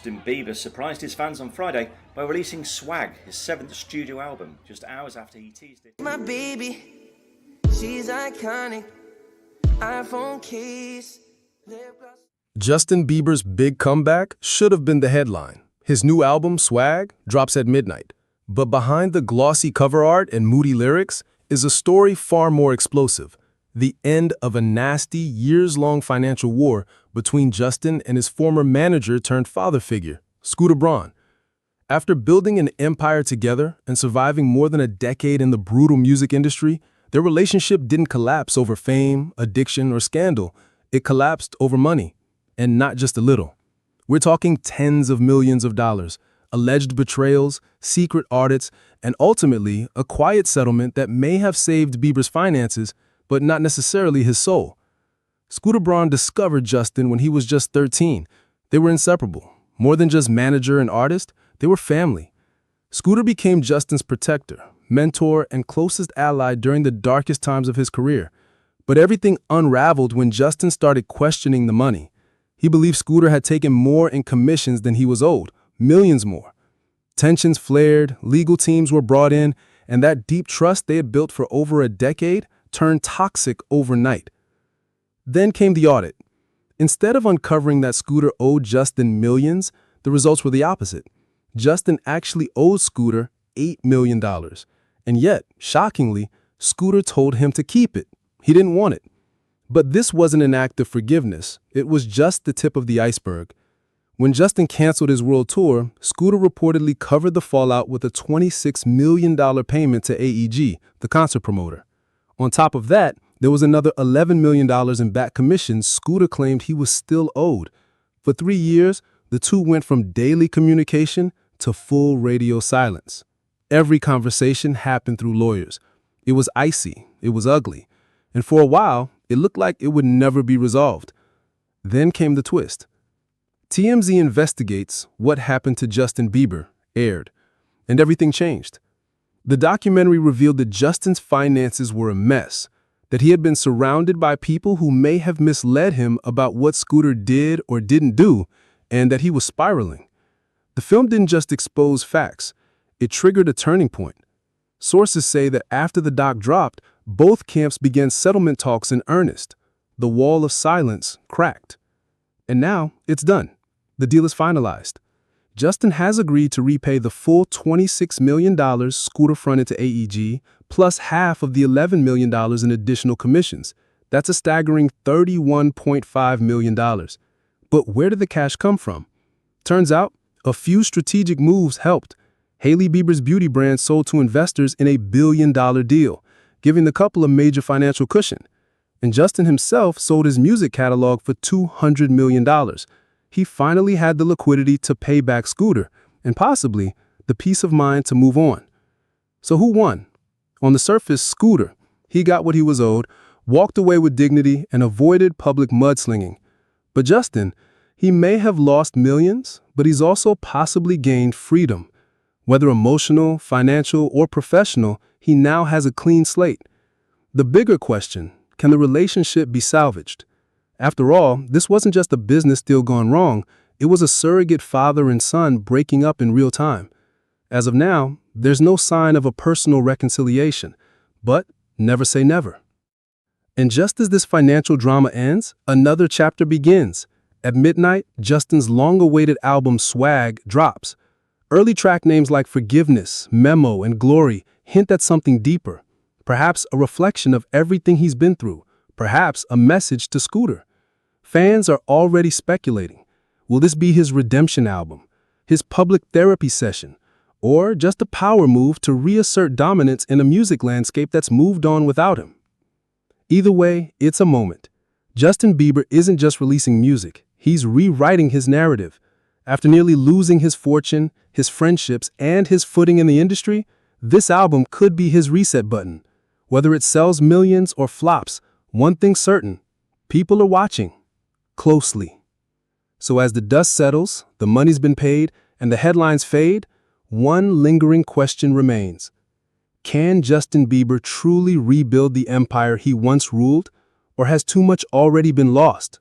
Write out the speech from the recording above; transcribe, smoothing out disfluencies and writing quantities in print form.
Justin Bieber surprised his fans on Friday by releasing Swag, his seventh studio album, just hours after he teased it. My baby, she's iconic. iPhone case, lip gloss. Justin Bieber's big comeback should have been the headline. His new album, Swag, drops at midnight. But behind the glossy cover art and moody lyrics is a story far more explosive. The end of a nasty, years-long financial war between Justin and his former manager-turned-father figure, Scooter Braun. After building an empire together and surviving more than a decade in the brutal music industry, their relationship didn't collapse over fame, addiction, or scandal. It collapsed over money, and not just a little. We're talking tens of millions of dollars, alleged betrayals, secret audits, and ultimately a quiet settlement that may have saved Bieber's finances, but not necessarily his soul. Scooter Braun discovered Justin when he was just 13. They were inseparable. More than just manager and artist, they were family. Scooter became Justin's protector, mentor, and closest ally during the darkest times of his career. But everything unraveled when Justin started questioning the money. He believed Scooter had taken more in commissions than he was owed, millions more. Tensions flared, legal teams were brought in, and that deep trust they had built for over a decade turned toxic overnight. Then came the audit. Instead of uncovering that Scooter owed Justin millions, the results were the opposite. Justin actually owed Scooter $8 million. And yet, shockingly, Scooter told him to keep it. He didn't want it. But this wasn't an act of forgiveness. It was just the tip of the iceberg. When Justin canceled his world tour, Scooter reportedly covered the fallout with a $26 million payment to AEG, the concert promoter. On top of that, there was another $11 million in back commissions Scooter claimed he was still owed. For 3 years, the two went from daily communication to full radio silence. Every conversation happened through lawyers. It was icy, it was ugly, and for a while, it looked like it would never be resolved. Then came the twist. TMZ Investigates What Happened to Justin Bieber aired, and everything changed. The documentary revealed that Justin's finances were a mess, that he had been surrounded by people who may have misled him about what Scooter did or didn't do, and that he was spiraling. The film didn't just expose facts, it triggered a turning point. Sources say that after the doc dropped, both camps began settlement talks in earnest. The wall of silence cracked. And now it's done. The deal is finalized. Justin has agreed to repay the full $26 million Scooter fronted to AEG, plus half of the $11 million in additional commissions. That's a staggering $31.5 million. But where did the cash come from? Turns out, a few strategic moves helped. Hailey Bieber's beauty brand sold to investors in a $1 billion deal, giving the couple a major financial cushion. And Justin himself sold his music catalog for $200 million. He finally had the liquidity to pay back Scooter, and possibly the peace of mind to move on. So who won? On the surface, Scooter. He got what he was owed, walked away with dignity, and avoided public mudslinging. But Justin, he may have lost millions, but he's also possibly gained freedom. Whether emotional, financial, or professional, he now has a clean slate. The bigger question, can the relationship be salvaged? After all, this wasn't just a business deal gone wrong, it was a surrogate father and son breaking up in real time. As of now, there's no sign of a personal reconciliation, but never say never. And just as this financial drama ends, another chapter begins. At midnight, Justin's long-awaited album Swag drops. Early track names like Forgiveness, Memo, and Glory hint at something deeper. Perhaps a reflection of everything he's been through. Perhaps a message to Scooter. Fans are already speculating. Will this be his redemption album, his public therapy session, or just a power move to reassert dominance in a music landscape that's moved on without him? Either way, it's a moment. Justin Bieber isn't just releasing music, he's rewriting his narrative. After nearly losing his fortune, his friendships, and his footing in the industry, this album could be his reset button. Whether it sells millions or flops, one thing's certain, people are watching closely. So as the dust settles, the money's been paid, and the headlines fade, one lingering question remains. Can Justin Bieber truly rebuild the empire he once ruled, or has too much already been lost?